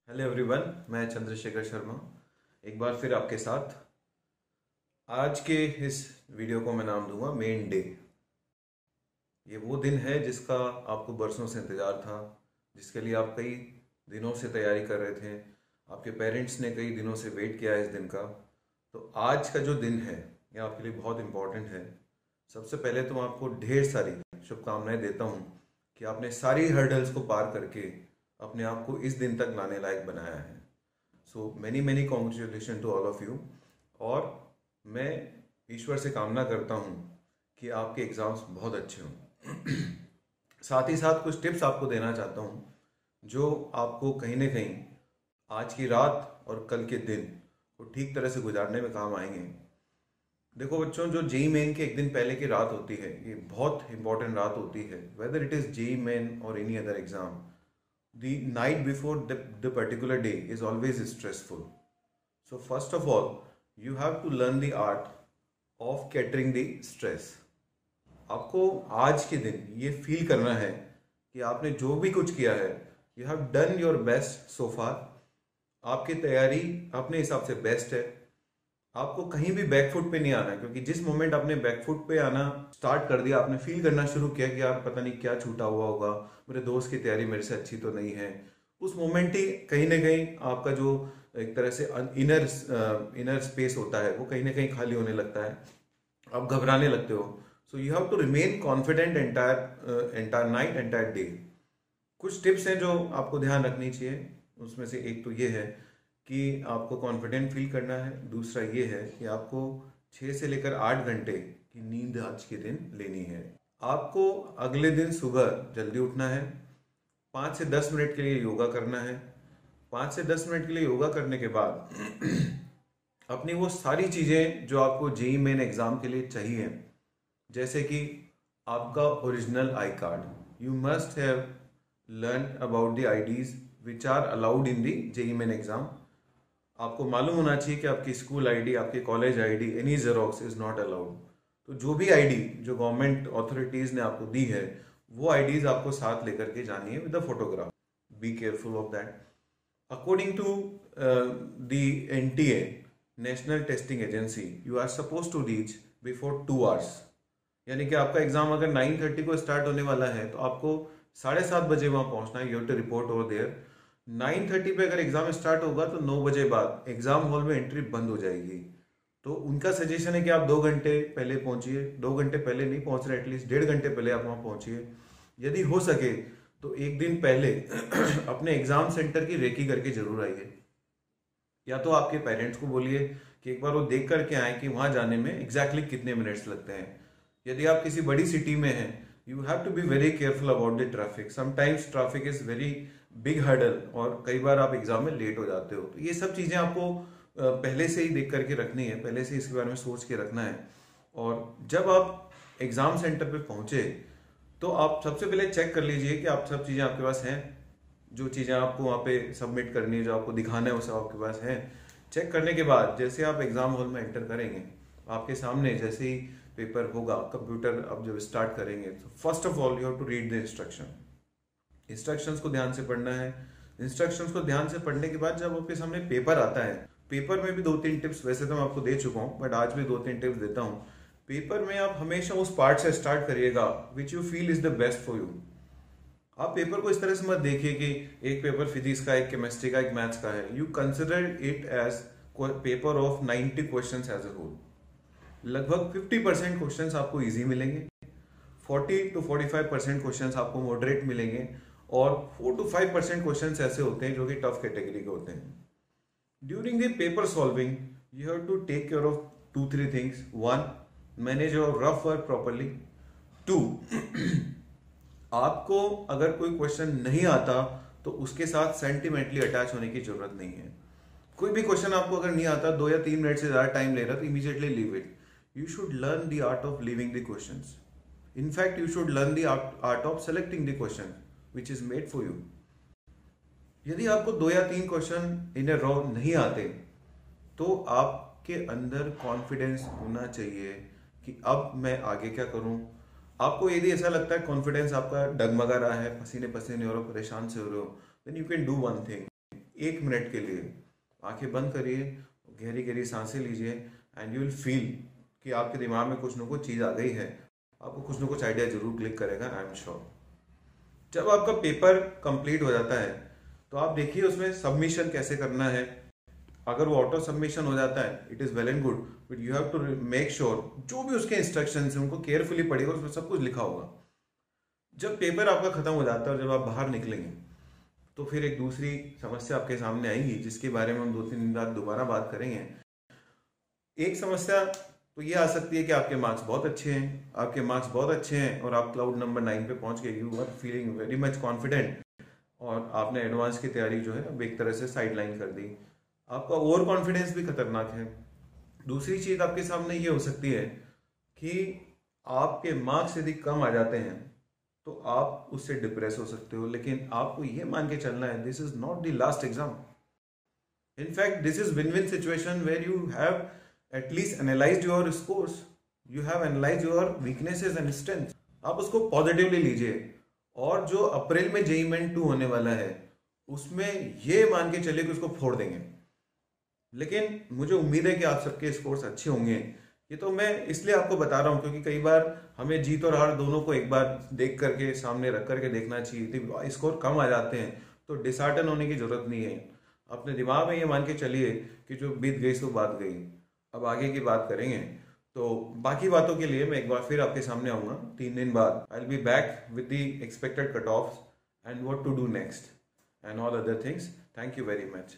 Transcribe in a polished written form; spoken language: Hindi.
हेलो एवरीवन, मैं चंद्रशेखर शर्मा एक बार फिर आपके साथ। आज के इस वीडियो को मैं नाम दूंगा मेन डे। ये वो दिन है जिसका आपको बरसों से इंतज़ार था, जिसके लिए आप कई दिनों से तैयारी कर रहे थे। आपके पेरेंट्स ने कई दिनों से वेट किया है इस दिन का। तो आज का जो दिन है ये आपके लिए बहुत इम्पोर्टेंट है। सबसे पहले तो मैं आपको ढेर सारी शुभकामनाएं देता हूँ कि आपने सारी हर्डल्स को पार करके अपने आप को इस दिन तक लाने लायक बनाया है। So many many congratulation to all of you. और मैं ईश्वर से कामना करता हूँ कि आपके एग्ज़ाम्स बहुत अच्छे हों। साथ ही साथ कुछ टिप्स आपको देना चाहता हूँ जो आपको कहीं ना कहीं आज की रात और कल के दिन को ठीक तरह से गुजारने में काम आएंगे। देखो बच्चों, जो जेई मेन के एक दिन पहले की रात होती है ये बहुत इंपॉर्टेंट रात होती है। Whether it is JEE Main और any other exam, the night before the particular day is always stressful. So first of all, you have to learn the art of catering the stress. आपको आज के दिन ये फील करना है कि आपने जो भी कुछ किया है, you have done your best so far. आपकी तैयारी अपने हिसाब से बेस्ट है। आपको कहीं भी बैकफुट पे नहीं आना है, क्योंकि जिस मोमेंट आपने बैकफुट पे आना स्टार्ट कर दिया, आपने फील करना शुरू किया कि यार पता नहीं क्या छूटा हुआ होगा, मेरे दोस्त की तैयारी मेरे से अच्छी तो नहीं है, उस मोमेंट ही कहीं ना कहीं आपका जो एक तरह से इनर स्पेस होता है वो कहीं ना कहीं खाली होने लगता है, आप घबराने लगते हो। So you have to remain confident entire night, entire day. कुछ टिप्स हैं जो आपको ध्यान रखनी चाहिए। उसमें से एक तो ये है कि आपको कॉन्फिडेंट फील करना है। दूसरा ये है कि आपको 6 से लेकर 8 घंटे की नींद आज के दिन लेनी है। आपको अगले दिन सुबह जल्दी उठना है। 5 से 10 मिनट के लिए योगा करना है। 5 से 10 मिनट के लिए योगा करने के बाद अपनी वो सारी चीज़ें जो आपको जेईई मेन एग्ज़ाम के लिए चाहिए, जैसे कि आपका original I card, you must have learn about the IDs which are allowed in the JEE Main exam. आपको मालूम होना चाहिए कि आपकी स्कूल आईडी, आपकी college ID, any Xerox is not allowed. तो जो भी आईडी जो गवर्नमेंट अथॉरिटीज़ ने आपको दी है वो आईडीज आपको साथ लेकर के जानी है with a photograph. Be careful of that. According to the NTA, National Testing Agency, you are suppose to reach before 2 hours. यानी कि आपका एग्जाम अगर 9:30 को स्टार्ट होने वाला है तो आपको 7:30 बजे वहां पहुंचना है। You have to report over there. 9:30 पे अगर एग्जाम स्टार्ट होगा तो 9 बजे बाद एग्जाम हॉल में एंट्री बंद हो जाएगी। तो उनका सजेशन है कि आप 2 घंटे पहले पहुंचिए। 2 घंटे पहले नहीं पहुंच रहे, एटलीस्ट 1.5 घंटे पहले आप वहां पहुंचिए। यदि हो सके तो एक दिन पहले अपने एग्जाम सेंटर की रेकी करके जरूर आइए। या तो आपके पेरेंट्स को बोलिए कि एक बार वो देख करके आए कि वहां जाने में एग्जैक्टली कितने मिनट्स लगते हैं। यदि आप किसी बड़ी सिटी में हैं, you have to be very careful about the traffic. Sometimes traffic is very big hurdle और कई बार आप एग्जाम में लेट हो जाते हो। तो ये सब चीज़ें आपको पहले से ही देख करके रखनी है, पहले से इसके बारे में सोच के रखना है। और जब आप एग्जाम सेंटर पे पहुंचे तो आप सबसे पहले चेक कर लीजिए कि आप सब चीज़ें आपके पास हैं। जो चीज़ें आपको वहाँ पे सबमिट करनी है, जो आपको दिखाना है, वो सब आपके पास है। चेक करने के बाद जैसे आप एग्जाम हॉल में एंटर करेंगे, आपके सामने जैसे ही पेपर होगा, कंप्यूटर अब जब स्टार्ट करेंगे, तो first of all you have to read the instructions को ध्यान से पढ़ना है। इंस्ट्रक्शंस को ध्यान से पढ़ने के बाद जब आपके सामने पेपर आता है, पेपर में भी 2-3 टिप्स वैसे तो मैं आपको दे चुका हूँ, बट आज भी 2-3 टिप्स देता हूँ। पेपर में आप हमेशा उस पार्ट से स्टार्ट करिएगा which you feel is the best for you. आप पेपर को इस तरह से मत देखिए कि एक पेपर फिजिक्स का, एक केमिस्ट्री का, एक मैथ्स का है। You consider it as paper of 90 question as a whole. लगभग 50% क्वेश्चंस आपको इजी मिलेंगे, 40 to 45% क्वेश्चंस आपको मॉडरेट मिलेंगे, और 4 to 5% क्वेश्चंस ऐसे होते हैं जो कि टफ कैटेगरी के होते हैं। During the paper solving you have to take care of 2-3 things. 1, manage your rough work properly. 2, आपको अगर कोई क्वेश्चन नहीं आता तो उसके साथ सेंटिमेंटली अटैच होने की जरूरत नहीं है। कोई भी क्वेश्चन आपको अगर नहीं आता, 2 या 3 मिनट से ज्यादा टाइम ले रहा, तो immediately leave it. You should learn the art of leaving the questions. In fact, you should learn the art of selecting the question which is made for you. यदि आपको 2 या 3 क्वेश्चन इन अ रो नहीं आते तो आपके अंदर कॉन्फिडेंस होना चाहिए कि अब मैं आगे क्या करूं। आपको यदि ऐसा लगता है कॉन्फिडेंस आपका डगमगा रहा है, पसीने पसीने हो रहे हो, परेशान से हो रहे हो, then you can do one thing. 1 minute के लिए आंखें बंद करिए, गहरी गहरी सांसें लीजिए एंड यू विल फील कि आपके दिमाग में कुछ न कुछ चीज़ आ गई है, आपको कुछ न कुछ आइडिया जरूर क्लिक करेगा, आई एम श्योर। जब आपका पेपर कंप्लीट हो जाता है तो आप देखिए उसमें सबमिशन कैसे करना है। अगर वो ऑटो सबमिशन हो जाता है it is well and good, but you have to make sure जो भी उसके इंस्ट्रक्शंस हैं उनको केयरफुली पढ़िएगा, उसमें सब कुछ लिखा होगा। जब पेपर आपका खत्म हो जाता है और जब आप बाहर निकलेंगे तो फिर एक दूसरी समस्या आपके सामने आएगी जिसके बारे में हम 2-3 दिन बाद दोबारा बात करेंगे। एक समस्या तो ये आ सकती है कि आपके मार्क्स बहुत अच्छे हैं और आप क्लाउड नंबर 9 पे पहुंच गए, you are feeling very much confident और आपने एडवांस की तैयारी जो है अब एक तरह से साइड लाइन कर दी, आपका ओवर कॉन्फिडेंस भी खतरनाक है। दूसरी चीज आपके सामने ये हो सकती है कि आपके मार्क्स यदि कम आ जाते हैं तो आप उससे डिप्रेस हो सकते हो, लेकिन आपको ये मान के चलना है this is not the last exam. In fact, this is win-win situation where you have at least analyzed your scores. You have analyzed your weaknesses and strengths. आप उसको पॉजिटिवली लीजिए और जो अप्रैल में जेईई मेन 2 होने वाला है उसमें ये मान के चलिए कि उसको फोड़ देंगे। लेकिन मुझे उम्मीद है कि आप सबके स्कोर्स अच्छे होंगे। ये तो मैं इसलिए आपको बता रहा हूँ क्योंकि कई बार हमें जीत और हार दोनों को एक बार देख करके सामने रख करके देखना चाहिए। स्कोर कम आ जाते हैं तो डिसहार्टन होने की जरूरत नहीं है। अपने दिमाग में ये मान के चलिए कि जो बीत गई सो बात गई, अब आगे की बात करेंगे। तो बाकी बातों के लिए मैं एक बार फिर आपके सामने आऊँगा 3 दिन बाद। I will be back with the expected cutoffs and what to do next and all other things. Thank you very much.